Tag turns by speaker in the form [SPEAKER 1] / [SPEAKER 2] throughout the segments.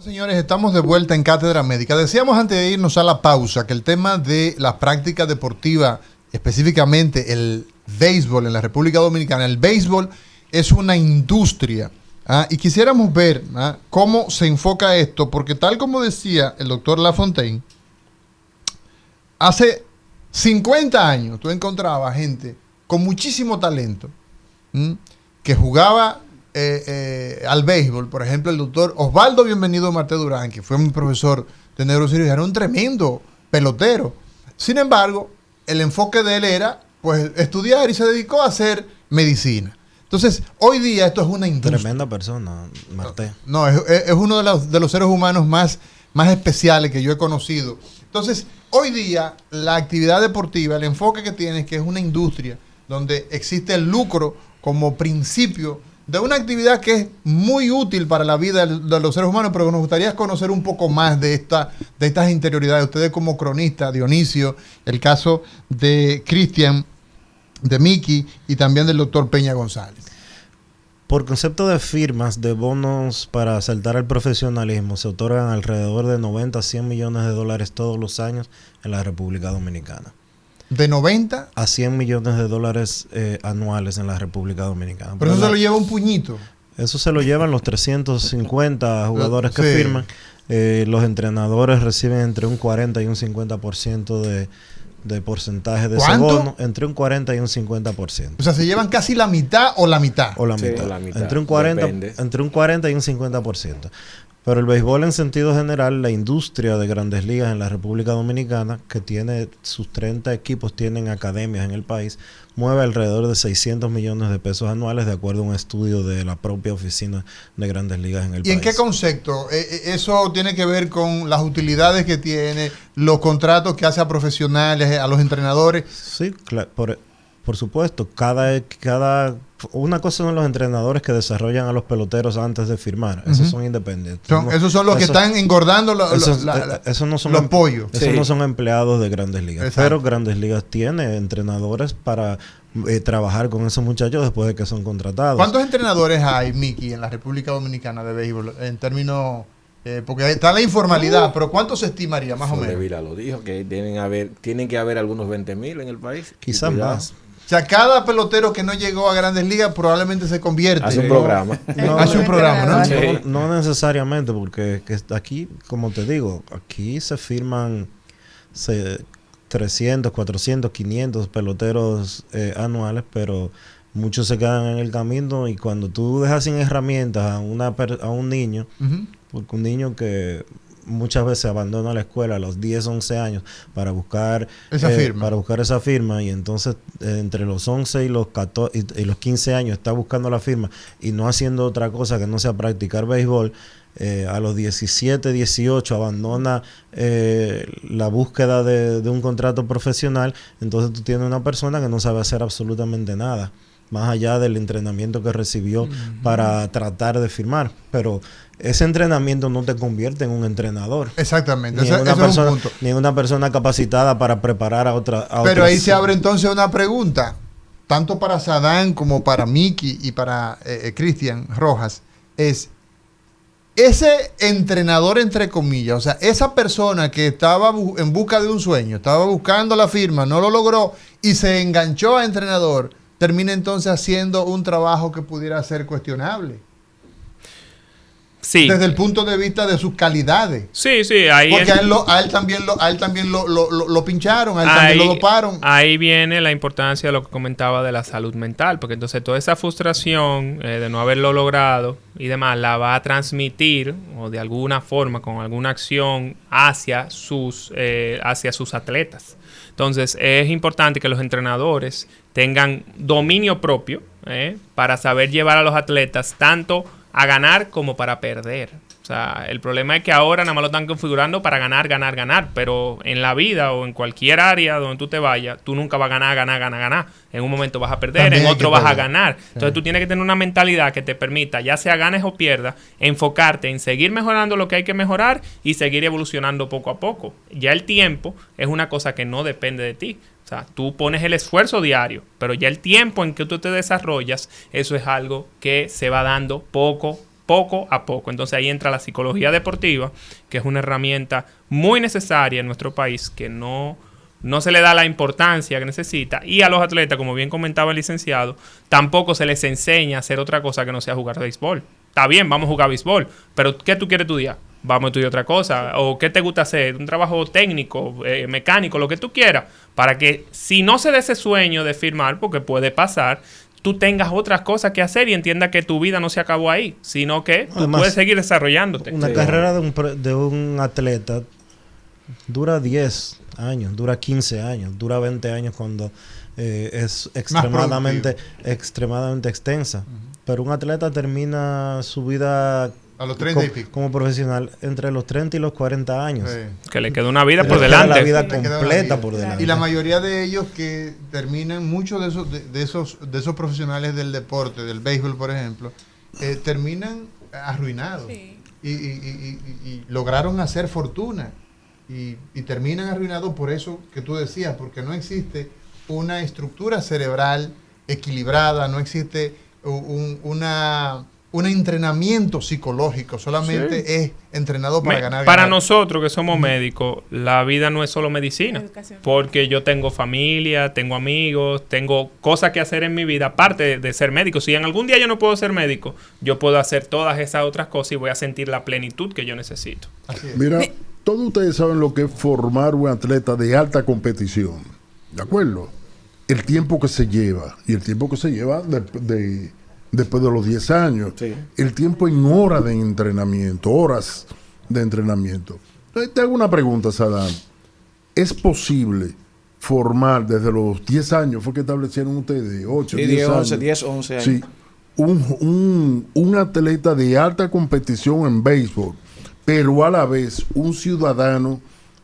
[SPEAKER 1] Señores, estamos de vuelta en Cátedra Médica. Decíamos antes de irnos a la pausa que el tema de las prácticas deportivas, específicamente el béisbol en la República Dominicana, el béisbol es una industria. Y quisiéramos ver cómo se enfoca esto, porque tal como decía el doctor Lafontaine, hace 50 años tú encontrabas gente con muchísimo talento que jugaba al béisbol. Por ejemplo, el doctor Osvaldo Bienvenido Marté Durán, que fue mi profesor de neurocirugía, era un tremendo pelotero. Sin embargo, el enfoque de él era pues estudiar y se dedicó a hacer medicina. Entonces, hoy día esto es una industria.
[SPEAKER 2] Tremenda persona, Marté.
[SPEAKER 1] No, es uno de los seres humanos más especiales que yo he conocido. Entonces, hoy día la actividad deportiva, el enfoque que tiene es que es una industria donde existe el lucro como principio de una actividad que es muy útil para la vida de los seres humanos, pero nos gustaría conocer un poco más de estas interioridades. Ustedes como cronistas, Dionisio, el caso de Cristian, de Miki y también del doctor Peña González.
[SPEAKER 2] Por concepto de firmas de bonos para saltar al profesionalismo, se otorgan alrededor de 90 a 100 millones de dólares todos los años en la República Dominicana.
[SPEAKER 1] ¿De 90
[SPEAKER 2] a 100 millones de dólares anuales en la República Dominicana?
[SPEAKER 1] Pero eso se lo lleva un puñito.
[SPEAKER 2] Eso se lo llevan los 350 jugadores que firman. Los entrenadores reciben entre un 40 y un 50% de porcentaje de ese bono, entre un 40 y un 50%.
[SPEAKER 1] O sea, se llevan casi la mitad o la mitad.
[SPEAKER 2] O la mitad. La mitad. Entre un 40 y un 50%. Pero el béisbol en sentido general, la industria de Grandes Ligas en la República Dominicana, que tiene sus 30 equipos, tienen academias en el país, mueve alrededor de 600 millones de pesos anuales, de acuerdo a un estudio de la propia oficina de Grandes Ligas en el país.
[SPEAKER 1] ¿Y en qué concepto? ¿Eso tiene que ver con las utilidades que tiene, los contratos que hace a profesionales, a los entrenadores?
[SPEAKER 2] Sí, claro, por supuesto. Una cosa son los entrenadores que desarrollan a los peloteros antes de firmar. Esos son independientes.
[SPEAKER 1] Esos son los que están engordando los pollos.
[SPEAKER 2] Esos no son empleados de Grandes Ligas. Exacto. Pero Grandes Ligas tiene entrenadores para trabajar con esos muchachos después de que son contratados.
[SPEAKER 1] ¿Cuántos entrenadores hay, Miki, en la República Dominicana de béisbol? En términos... porque está la informalidad, pero ¿cuánto se estimaría más o menos?
[SPEAKER 3] Vila lo dijo, que tienen que haber algunos 20,000 en el país.
[SPEAKER 2] Quizás más.
[SPEAKER 1] O sea, cada pelotero que no llegó a Grandes Ligas probablemente se convierte.
[SPEAKER 3] Hace un programa.
[SPEAKER 1] Hace un programa, ¿no?
[SPEAKER 2] Sí. No necesariamente, porque aquí, como te digo, aquí se firman 300, 400, 500 peloteros anuales, pero muchos se quedan en el camino y cuando tú dejas sin herramientas a un niño, porque un niño que muchas veces abandona la escuela a los 10, 11 años para buscar esa firma y entonces entre los 11 y los 14 y los 15 años está buscando la firma y no haciendo otra cosa que no sea practicar béisbol. A los 17, 18 abandona la búsqueda de un contrato profesional, entonces tú tienes una persona que no sabe hacer absolutamente nada más allá del entrenamiento que recibió para tratar de firmar, pero ese entrenamiento no te convierte en un entrenador.
[SPEAKER 1] Exactamente,
[SPEAKER 2] ni en una persona capacitada para preparar a otra.
[SPEAKER 1] Pero ahí se abre entonces una pregunta, tanto para Sadán como para Miki y para Cristian Rojas, es ese entrenador entre comillas, o sea, esa persona que estaba en busca de un sueño, estaba buscando la firma, no lo logró y se enganchó a entrenador, termina entonces haciendo un trabajo que pudiera ser cuestionable.
[SPEAKER 4] Sí.
[SPEAKER 1] Desde el punto de vista de sus calidades.
[SPEAKER 4] Sí, sí. Ahí
[SPEAKER 1] porque a él también lo pincharon, a él también lo doparon.
[SPEAKER 4] Ahí viene la importancia de lo que comentaba de la salud mental, porque entonces toda esa frustración de no haberlo logrado y demás la va a transmitir o de alguna forma, con alguna acción hacia sus atletas. Entonces es importante que los entrenadores tengan dominio propio para saber llevar a los atletas tanto a ganar como para perder. O sea, el problema es que ahora nada más lo están configurando para ganar, pero en la vida o en cualquier área donde tú te vayas, tú nunca vas a ganar. En un momento vas a perder, también en otro vas a ganar. Entonces tú tienes que tener una mentalidad que te permita, ya sea ganes o pierdas, enfocarte en seguir mejorando lo que hay que mejorar y seguir evolucionando poco a poco. Ya el tiempo es una cosa que no depende de ti. O sea, tú pones el esfuerzo diario, pero ya el tiempo en que tú te desarrollas, eso es algo que se va dando poco poco a poco. Entonces ahí entra la psicología deportiva, que es una herramienta muy necesaria en nuestro país, que no se le da la importancia que necesita. Y a los atletas, como bien comentaba el licenciado, tampoco se les enseña a hacer otra cosa que no sea jugar béisbol. Está bien, vamos a jugar béisbol, pero ¿qué tú quieres estudiar? Vamos a estudiar otra cosa. ¿O qué te gusta hacer? Un trabajo técnico, mecánico, lo que tú quieras. Para que si no se da ese sueño de firmar, porque puede pasar, tú tengas otras cosas que hacer y entiendas que tu vida no se acabó ahí, sino que tú puedes seguir desarrollando.te.
[SPEAKER 2] Una carrera de un atleta dura 10 años, dura 15 años, dura 20 años cuando es extremadamente extensa. Pero un atleta termina su vida
[SPEAKER 1] a los 30 y pico
[SPEAKER 2] como profesional entre los 30 y los 40 años.
[SPEAKER 4] Que le queda una vida por delante.
[SPEAKER 2] La vida completa por delante.
[SPEAKER 1] Y la mayoría de ellos que terminan, muchos de esos profesionales del deporte, del béisbol, por ejemplo, terminan arruinados. Sí. Y lograron hacer fortuna. Y terminan arruinados por eso que tú decías, porque no existe una estructura cerebral equilibrada, no existe un entrenamiento psicológico, solamente es entrenado para ganar.
[SPEAKER 4] Para nosotros que somos médicos, la vida no es solo medicina, porque yo tengo familia, tengo amigos, tengo cosas que hacer en mi vida, aparte de ser médico. Si en algún día yo no puedo ser médico, yo puedo hacer todas esas otras cosas y voy a sentir la plenitud que yo necesito.
[SPEAKER 5] Así es. Mira, todos ustedes saben lo que es formar un atleta de alta competición, ¿de acuerdo? El tiempo que se lleva, y el tiempo que se lleva después de los 10 años, sí. El tiempo en horas de entrenamiento. Entonces, te hago una pregunta, Sadam. ¿Es posible formar desde los 10 años, fue que establecieron ustedes, 8,
[SPEAKER 3] sí,
[SPEAKER 5] 10 años?
[SPEAKER 3] 10, 11 años.
[SPEAKER 5] Sí, un atleta de alta competición en béisbol, pero a la vez un ciudadano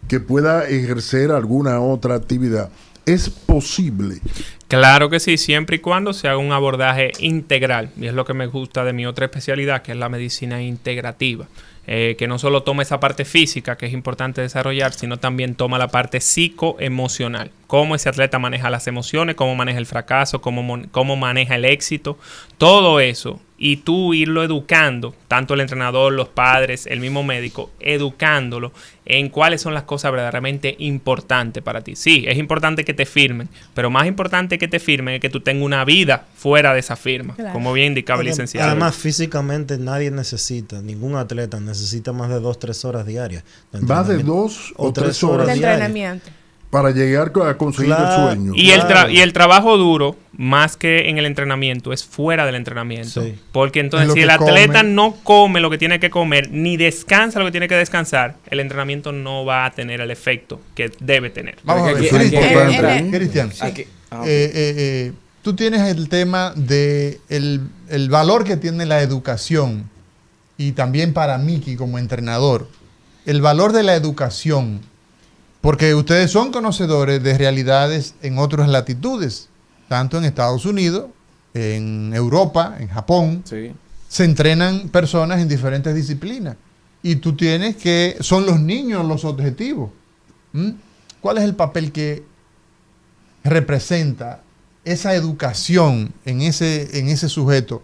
[SPEAKER 5] que pueda ejercer alguna otra actividad? ¿Es posible?
[SPEAKER 4] Claro que sí, siempre y cuando se haga un abordaje integral. Y es lo que me gusta de mi otra especialidad, que es la medicina integrativa. Que no solo toma esa parte física, que es importante desarrollar, sino también toma la parte psicoemocional. Cómo ese atleta maneja las emociones, cómo maneja el fracaso, cómo maneja el éxito. Todo eso. Y tú irlo educando, tanto el entrenador, los padres, el mismo médico, educándolo en cuáles son las cosas verdaderamente importantes para ti. Sí, es importante que te firmen, pero más importante que te firmen es que tú tengas una vida fuera de esa firma, claro. Como bien indicaba el licenciado.
[SPEAKER 2] Además, físicamente nadie necesita, ningún atleta necesita más de 2-3 horas diarias.
[SPEAKER 5] ¿Más de 2 o 3 horas
[SPEAKER 6] de entrenamiento?
[SPEAKER 5] Para llegar a conseguir el sueño.
[SPEAKER 4] Y el trabajo duro, más que en el entrenamiento, es fuera del entrenamiento. Sí. Porque entonces si el atleta no come lo que tiene que comer, ni descansa lo que tiene que descansar, el entrenamiento no va a tener el efecto que debe tener.
[SPEAKER 1] Vamos a ver, Cristian. Tú tienes el tema de el valor que tiene la educación, y también para Miki como entrenador, el valor de la educación. Porque ustedes son conocedores de realidades en otras latitudes, tanto en Estados Unidos, en Europa, en Japón. Sí. Se entrenan personas en diferentes disciplinas. Y tú tienes que... Son los niños los objetivos. ¿Cuál es el papel que representa esa educación en ese sujeto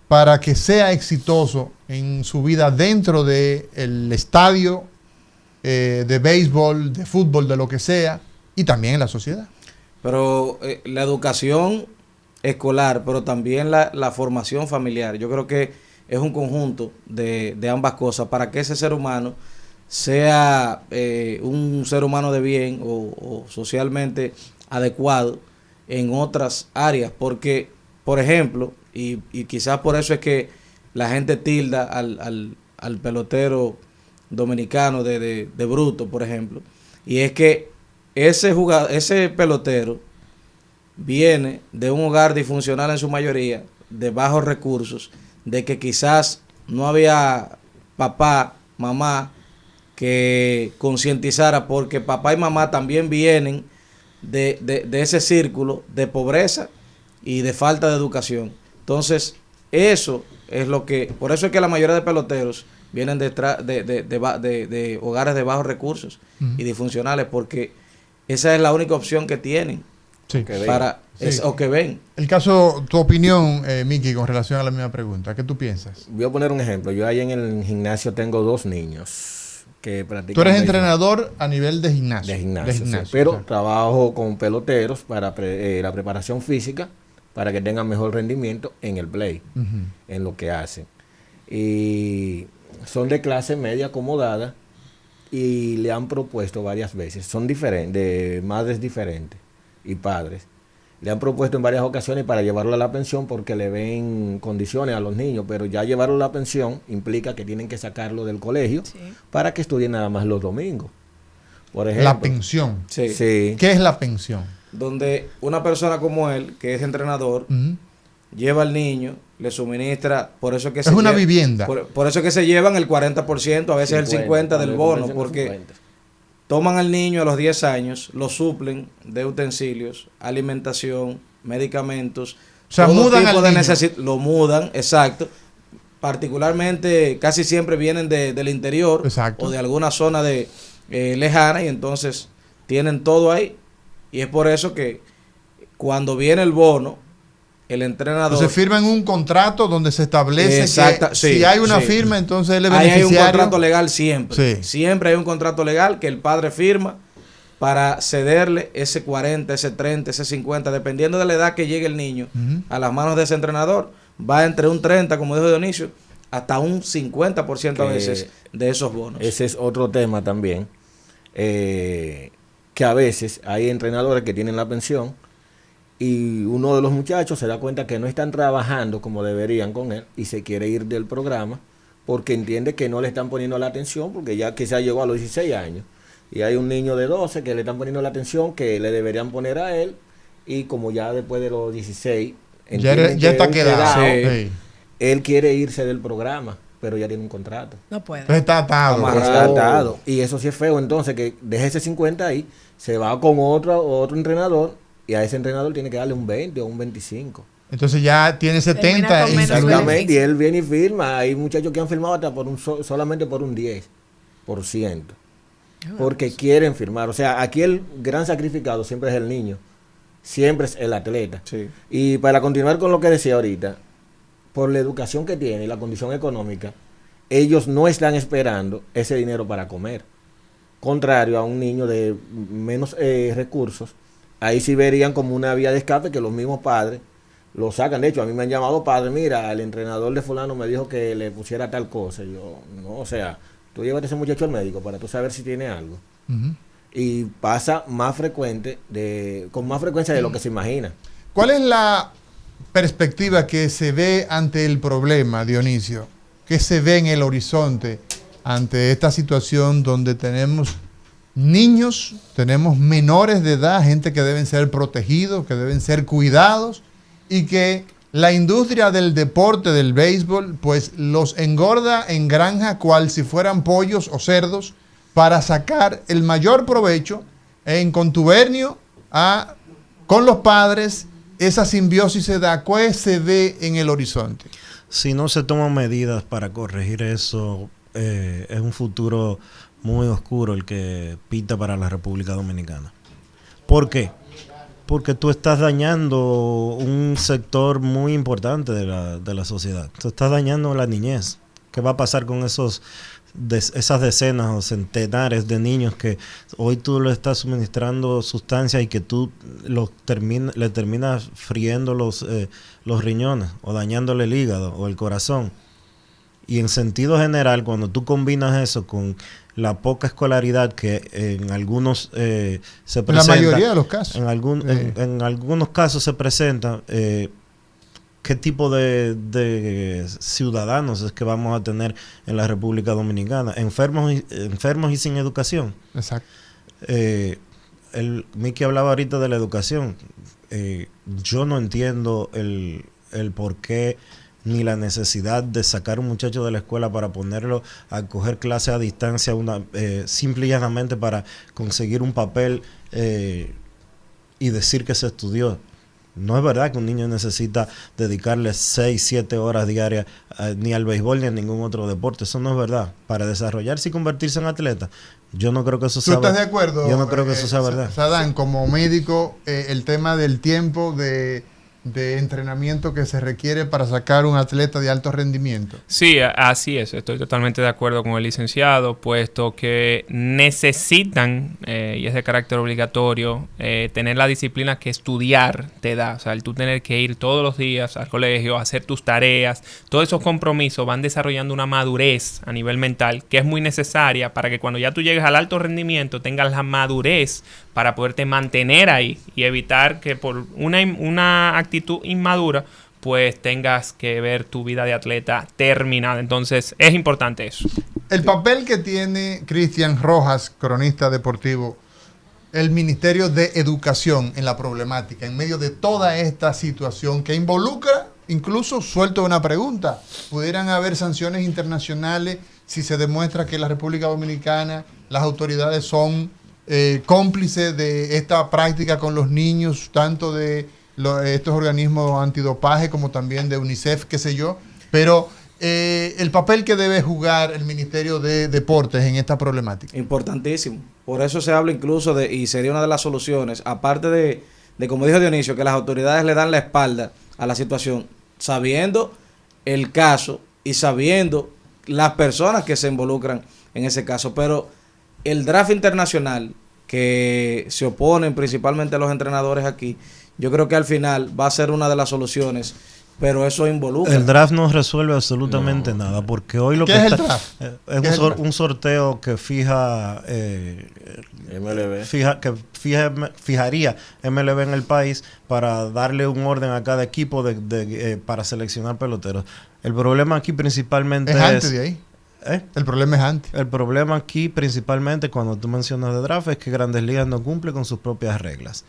[SPEAKER 1] para que sea exitoso en su vida dentro del estadio, de béisbol, de fútbol, de lo que sea, y también en la sociedad?
[SPEAKER 3] Pero la educación escolar, pero también la formación familiar, yo creo que es un conjunto de ambas cosas para que ese ser humano sea un ser humano de bien o socialmente adecuado en otras áreas. Porque, por ejemplo, y quizás por eso es que la gente tilda al pelotero dominicano de bruto, por ejemplo, y es que ese pelotero viene de un hogar disfuncional en su mayoría, de bajos recursos, de que quizás no había papá, mamá que concientizara, porque papá y mamá también vienen de ese círculo de pobreza y de falta de educación. Entonces, eso es lo que, por eso es que la mayoría de peloteros vienen de hogares de bajos recursos y disfuncionales, porque esa es la única opción que tienen.
[SPEAKER 1] Sí.
[SPEAKER 6] Que vean.
[SPEAKER 3] o que ven.
[SPEAKER 1] El caso, tu opinión, Miki, con relación a la misma pregunta. ¿Qué tú piensas?
[SPEAKER 6] Voy a poner un ejemplo. Yo ahí en el gimnasio tengo 2 niños que practican.
[SPEAKER 1] Tú eres
[SPEAKER 6] béisbol.
[SPEAKER 1] entrenador a nivel de gimnasio.
[SPEAKER 6] De gimnasio, sí. Pero
[SPEAKER 1] exacto.
[SPEAKER 6] trabajo con peloteros para la preparación física para que tengan mejor rendimiento en el play,
[SPEAKER 1] Ujú.
[SPEAKER 6] en lo que hacen. Y son de clase media acomodada y le han propuesto varias veces, son diferentes, de madres diferentes y padres. Le han propuesto en varias ocasiones para llevarlo a la pensión porque le ven condiciones a los niños, pero ya llevarlo a la pensión implica que tienen que sacarlo del colegio para que estudien nada más los domingos. Por ejemplo,
[SPEAKER 1] La pensión.
[SPEAKER 3] Sí.
[SPEAKER 6] Sí.
[SPEAKER 1] ¿Qué es la pensión?
[SPEAKER 3] Donde una persona como él, que es entrenador,
[SPEAKER 1] Ujú.
[SPEAKER 3] lleva al niño, le suministra, por eso que
[SPEAKER 1] Es una vivienda.
[SPEAKER 3] Por eso que se llevan el 40%, a veces el 50% del bono,
[SPEAKER 6] cuando
[SPEAKER 3] porque
[SPEAKER 6] 50.
[SPEAKER 3] toman al niño a los 10 años, lo suplen de utensilios, alimentación, medicamentos,
[SPEAKER 1] O sea,
[SPEAKER 3] todo
[SPEAKER 1] mudan
[SPEAKER 3] tipo
[SPEAKER 1] al
[SPEAKER 3] de
[SPEAKER 1] niño.
[SPEAKER 3] lo mudan, exacto. Particularmente, casi siempre vienen del interior
[SPEAKER 1] Exacto.
[SPEAKER 3] o de alguna zona de lejana y entonces tienen todo ahí. Y es por eso que cuando viene el bono, el entrenador...
[SPEAKER 1] Entonces firman un contrato donde se establece
[SPEAKER 3] Exacta,
[SPEAKER 1] que
[SPEAKER 3] sí,
[SPEAKER 1] si hay una
[SPEAKER 3] sí.
[SPEAKER 1] firma, entonces él es
[SPEAKER 3] Ahí hay un
[SPEAKER 1] beneficiario.
[SPEAKER 3] contrato legal siempre.
[SPEAKER 1] Sí.
[SPEAKER 3] Siempre hay un contrato legal que el padre firma para cederle ese 40, ese 30, ese 50, dependiendo de la edad que llegue el niño
[SPEAKER 1] Ujú.
[SPEAKER 3] a las manos de ese entrenador. Va entre un 30, como dijo Dionisio, hasta un 50% a
[SPEAKER 6] Que
[SPEAKER 3] veces de esos bonos.
[SPEAKER 6] Ese es otro tema también, que a veces hay entrenadores que tienen la pensión y uno de los muchachos se da cuenta que no están trabajando como deberían con él y se quiere ir del programa porque entiende que no le están poniendo la atención porque ya quizás llegó a los 16 años y hay un niño de 12 que le están poniendo la atención que le deberían poner a él y como ya después de los 16 entienden
[SPEAKER 1] Ya
[SPEAKER 6] que
[SPEAKER 1] está
[SPEAKER 6] es
[SPEAKER 1] quedado.
[SPEAKER 3] Sí.
[SPEAKER 1] Sí.
[SPEAKER 6] él quiere irse del programa, pero ya tiene un contrato.
[SPEAKER 7] No puede.
[SPEAKER 1] Entonces está atado.
[SPEAKER 3] Amarrado.
[SPEAKER 6] Está atado. Y eso sí es feo. Entonces, que deje ese 50 ahí, se va con otro entrenador y a ese entrenador tiene que darle un 20 o un 25.
[SPEAKER 1] Entonces ya tiene 70
[SPEAKER 7] Termina con
[SPEAKER 1] y
[SPEAKER 7] menos
[SPEAKER 1] salud.
[SPEAKER 6] Exactamente.
[SPEAKER 7] beneficio.
[SPEAKER 6] Y él viene y firma. Hay muchachos que han firmado hasta por solamente por un 10%. Porque quieren firmar. O sea, aquí el gran sacrificado siempre es el niño. Siempre es el atleta.
[SPEAKER 3] Sí.
[SPEAKER 6] Y para continuar con lo que decía ahorita, por la educación que tiene y la condición económica, ellos no están esperando ese dinero para comer. Contrario a un niño de menos recursos, ahí sí verían como una vía de escape que los mismos padres lo sacan. De hecho, a mí me han llamado padre, mira, el entrenador de fulano me dijo que le pusiera tal cosa. Y yo, no, o sea, tú llévate a ese muchacho al médico para tú saber si tiene algo.
[SPEAKER 1] Ujú.
[SPEAKER 6] Y pasa más frecuente, con más frecuencia de lo que se imagina.
[SPEAKER 1] ¿Cuál es la perspectiva que se ve ante el problema, Dionisio? ¿Qué se ve en el horizonte ante esta situación donde tenemos niños, tenemos menores de edad, gente que deben ser protegidos, que deben ser cuidados y que la industria del deporte, del béisbol, pues los engorda en granja cual si fueran pollos o cerdos para sacar el mayor provecho en contubernio con los padres? Esa simbiosis se da. ¿Cuál se ve en el horizonte?
[SPEAKER 2] Si no se toman medidas para corregir eso, es un futuro muy oscuro el que pinta para la República Dominicana. ¿Por qué? Porque tú estás dañando un sector muy importante de la sociedad. Tú estás dañando la niñez. ¿Qué va a pasar con esas decenas o centenares de niños que hoy tú le estás suministrando sustancias y que tú le terminas friendo los riñones o dañándole el hígado o el corazón? Y en sentido general, cuando tú combinas eso con la poca escolaridad que en algunos se presenta,
[SPEAKER 1] En la mayoría de los casos.
[SPEAKER 2] en algunos casos se presenta, ¿qué tipo de ciudadanos es que vamos a tener en la República Dominicana? Enfermos y sin educación.
[SPEAKER 1] Exacto.
[SPEAKER 2] Miki hablaba ahorita de la educación. Yo no entiendo el por qué ni la necesidad de sacar un muchacho de la escuela para ponerlo a coger clases a distancia, simple y llanamente para conseguir un papel y decir que se estudió. No es verdad que un niño necesita dedicarle 6, 7 horas diarias ni al béisbol ni a ningún otro deporte. Eso no es verdad. Para desarrollarse y convertirse en atleta, Yo no creo que eso
[SPEAKER 1] ¿Tú
[SPEAKER 2] sea
[SPEAKER 1] estás de acuerdo?
[SPEAKER 2] Yo no creo que eso sea verdad.
[SPEAKER 1] Sadán, como médico, el tema del tiempo de entrenamiento que se requiere para sacar un atleta de alto rendimiento.
[SPEAKER 4] Sí, así es. Estoy totalmente de acuerdo con el licenciado, puesto que necesitan, y es de carácter obligatorio, tener la disciplina que estudiar te da. O sea, el tú tener que ir todos los días al colegio, hacer tus tareas, todos esos compromisos van desarrollando una madurez a nivel mental que es muy necesaria para que cuando ya tú llegues al alto rendimiento tengas la madurez para poderte mantener ahí y evitar que por una actitud inmadura pues tengas que ver tu vida de atleta terminada. Entonces es importante eso.
[SPEAKER 1] El papel que tiene Cristian Rojas, cronista deportivo, el Ministerio de Educación en la problemática, en medio de toda esta situación que involucra, incluso suelto una pregunta, ¿pudieran haber sanciones internacionales si se demuestra que la República Dominicana, las autoridades son cómplices de esta práctica con los niños, tanto de estos organismos antidopaje como también de UNICEF, qué sé yo? Pero el papel que debe jugar el Ministerio de Deportes en esta problemática.
[SPEAKER 3] Importantísimo. Por eso se habla incluso de, y sería una de las soluciones, aparte de como dijo Dionisio, que las autoridades le dan la espalda a la situación, sabiendo el caso y sabiendo las personas que se involucran en ese caso. Pero el draft internacional, que se oponen principalmente los entrenadores aquí, yo creo que al final va a ser una de las soluciones, pero eso involucra.
[SPEAKER 2] El draft no resuelve absolutamente nada, porque hoy lo
[SPEAKER 1] ¿Qué
[SPEAKER 2] que
[SPEAKER 1] es el
[SPEAKER 2] está
[SPEAKER 1] draft?
[SPEAKER 2] es un sorteo que fija
[SPEAKER 6] MLB.
[SPEAKER 2] fijaría MLB en el país para darle un orden a cada equipo para seleccionar peloteros. El problema aquí principalmente
[SPEAKER 1] es antes de ahí.
[SPEAKER 2] ¿Eh?
[SPEAKER 1] El problema es antes.
[SPEAKER 2] El problema aquí principalmente cuando tú mencionas de draft es que Grandes Ligas no cumple con sus propias reglas.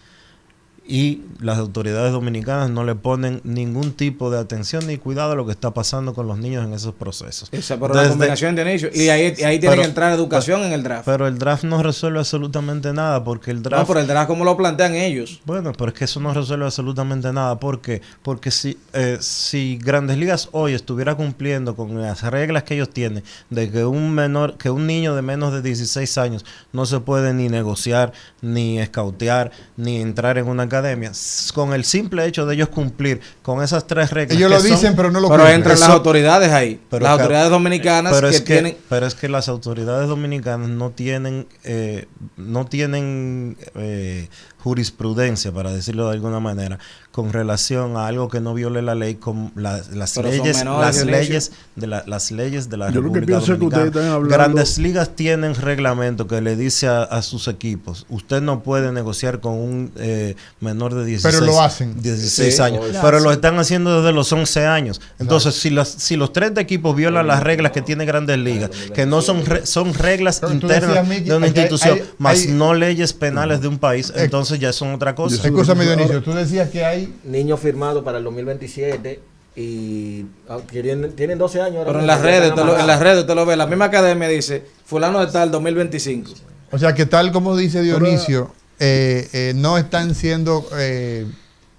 [SPEAKER 2] Y las autoridades dominicanas no le ponen ningún tipo de atención ni cuidado a lo que está pasando con los niños en esos procesos.
[SPEAKER 3] Esa, pero la combinación de inicio. Y ahí tiene que entrar educación en el draft.
[SPEAKER 2] Pero el draft no resuelve absolutamente nada porque el draft...
[SPEAKER 3] No, pero el draft como lo plantean ellos.
[SPEAKER 2] Bueno, pero es que eso no resuelve absolutamente nada. ¿Por qué? Porque si Grandes Ligas hoy estuviera cumpliendo con las reglas que ellos tienen de que un niño de menos de 16 años no se puede ni negociar, ni escautear, ni entrar en una academia, con el simple hecho de ellos cumplir con esas tres reglas.
[SPEAKER 1] Ellos lo dicen, pero no lo
[SPEAKER 3] cumplen. Pero entran
[SPEAKER 2] eso,
[SPEAKER 3] las autoridades ahí.
[SPEAKER 2] Pero
[SPEAKER 3] las autoridades dominicanas
[SPEAKER 2] pero
[SPEAKER 3] tienen...
[SPEAKER 2] Pero es que las autoridades dominicanas no tienen jurisprudencia, para decirlo de alguna manera, con relación a algo que no viole la ley, con las leyes de la
[SPEAKER 5] Yo lo que
[SPEAKER 2] República
[SPEAKER 5] pienso es que ustedes están
[SPEAKER 2] Dominicana.
[SPEAKER 5] hablando...
[SPEAKER 2] Grandes Ligas tienen reglamento que le dice a sus equipos, usted no puede negociar con un menor de 16,
[SPEAKER 1] pero lo hacen.
[SPEAKER 2] 16
[SPEAKER 3] Sí,
[SPEAKER 2] años, pero lo están haciendo desde los 11 años. Entonces, si los 30 equipos violan las reglas que tiene Grandes Ligas, que no son reglas
[SPEAKER 1] Pero
[SPEAKER 2] internas de una institución, más
[SPEAKER 1] hay
[SPEAKER 2] no leyes penales de un país, entonces ya son otra cosa.
[SPEAKER 1] Escúchame, Dionisio, tú decías que hay
[SPEAKER 6] Niños firmados para el 2027 y tienen 12 años ahora.
[SPEAKER 3] Pero en las redes usted lo ve. La misma academia dice, fulano está el 2025.
[SPEAKER 1] O sea, que tal como dice Dionisio, no están siendo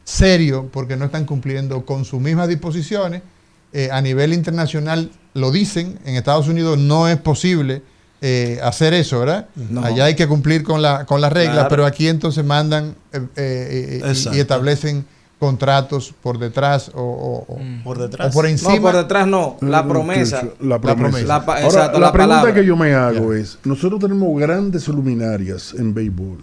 [SPEAKER 1] serios porque no están cumpliendo con sus mismas disposiciones. A nivel internacional lo dicen, en Estados Unidos no es posible hacer eso, ¿verdad?
[SPEAKER 3] No.
[SPEAKER 1] Allá hay que cumplir con las reglas,
[SPEAKER 3] Claro.
[SPEAKER 1] pero aquí entonces mandan y establecen contratos por detrás o
[SPEAKER 2] Por detrás.
[SPEAKER 1] por encima.
[SPEAKER 3] No, por detrás no. La promesa.
[SPEAKER 5] La promesa.
[SPEAKER 1] promesa.
[SPEAKER 5] Ahora,
[SPEAKER 3] Exacto,
[SPEAKER 5] la pregunta
[SPEAKER 3] palabra.
[SPEAKER 5] que yo me hago es, nosotros tenemos grandes luminarias en béisbol.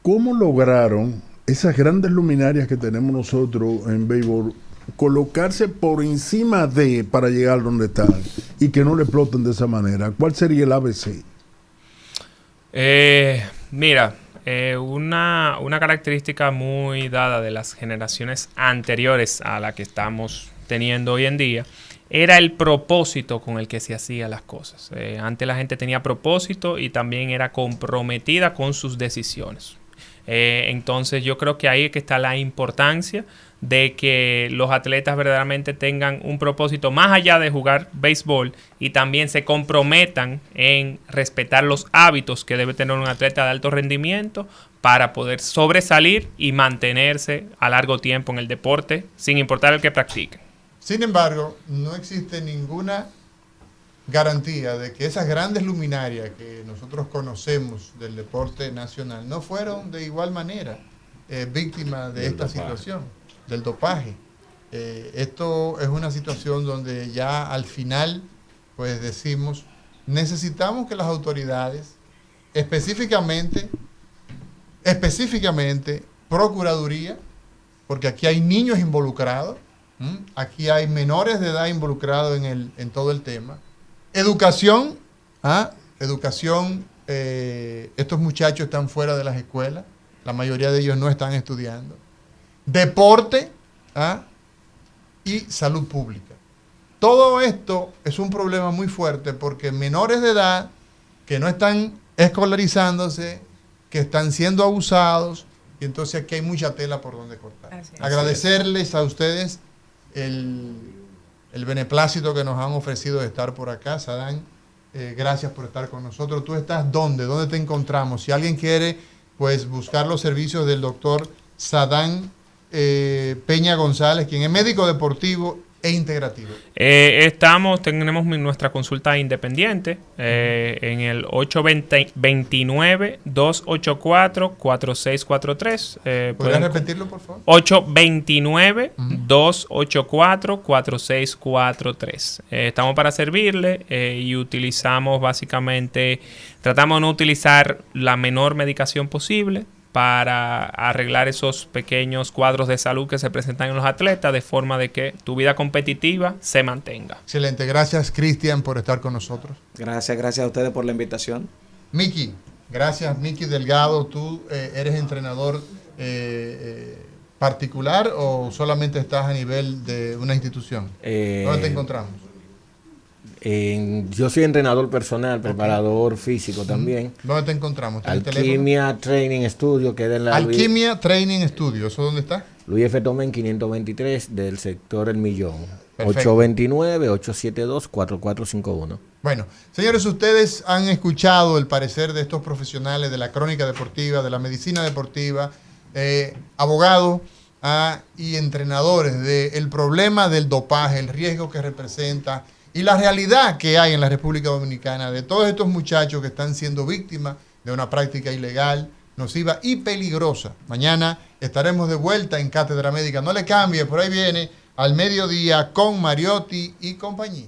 [SPEAKER 5] ¿Cómo lograron esas grandes luminarias que tenemos nosotros en béisbol colocarse por encima de para llegar donde están y que no le exploten de esa manera? ¿Cuál sería el ABC?
[SPEAKER 4] Mira, una característica muy dada de las generaciones anteriores a la que estamos teniendo hoy en día era el propósito con el que se hacían las cosas. Antes la gente tenía propósito y también era comprometida con sus decisiones. Entonces yo creo que ahí es que está la importancia de que los atletas verdaderamente tengan un propósito más allá de jugar béisbol y también se comprometan en respetar los hábitos que debe tener un atleta de alto rendimiento para poder sobresalir y mantenerse a largo tiempo en el deporte sin importar el que practiquen.
[SPEAKER 1] Sin embargo, no existe ninguna garantía de que esas grandes luminarias que nosotros conocemos del deporte nacional no fueron de igual manera víctimas de esta situación, del dopaje. Esto es una situación donde ya al final, pues decimos, necesitamos que las autoridades, específicamente, Procuraduría, porque aquí hay niños involucrados, aquí hay menores de edad involucrados en todo el tema. Educación, estos muchachos están fuera de las escuelas, la mayoría de ellos no están estudiando. Deporte, y salud pública. Todo esto es un problema muy fuerte porque menores de edad que no están escolarizándose, que están siendo abusados, y entonces aquí hay mucha tela por donde cortar. Agradecerles a ustedes el beneplácito que nos han ofrecido de estar por acá. Sadán, gracias por estar con nosotros. ¿Tú estás dónde? ¿Dónde te encontramos? Si alguien quiere, pues buscar los servicios del doctor Sadán Peña González, quien es médico deportivo e integrativo.
[SPEAKER 4] Tenemos nuestra consulta independiente en el 829-284-4643.
[SPEAKER 1] ¿Podrías repetirlo, por favor?
[SPEAKER 4] 829-284-4643. Estamos para servirle y utilizamos básicamente, tratamos de no utilizar la menor medicación posible para arreglar esos pequeños cuadros de salud que se presentan en los atletas, de forma de que tu vida competitiva se mantenga.
[SPEAKER 1] Excelente. Gracias, Cristian, por estar con nosotros.
[SPEAKER 3] Gracias a ustedes por la invitación.
[SPEAKER 1] Miki, gracias, Miki Delgado. ¿Tú eres entrenador particular o solamente estás a nivel de una institución? ¿Dónde te encontramos?
[SPEAKER 6] Yo soy entrenador personal, preparador físico también.
[SPEAKER 1] ¿Dónde te encontramos?
[SPEAKER 6] Alquimia Training Studio, que es en la
[SPEAKER 1] Alquimia Training Studio, ¿eso dónde está?
[SPEAKER 6] Luis F. Tomén 523 del sector El Millón.
[SPEAKER 1] Perfecto.
[SPEAKER 6] 829-872-4451.
[SPEAKER 1] Bueno, señores, ustedes han escuchado el parecer de estos profesionales de la crónica deportiva, de la medicina deportiva, abogados y entrenadores del problema del dopaje, el riesgo que representa y la realidad que hay en la República Dominicana de todos estos muchachos que están siendo víctimas de una práctica ilegal, nociva y peligrosa. Mañana estaremos de vuelta en Cátedra Médica. No le cambie, por ahí viene Al Mediodía con Mariotti y compañía.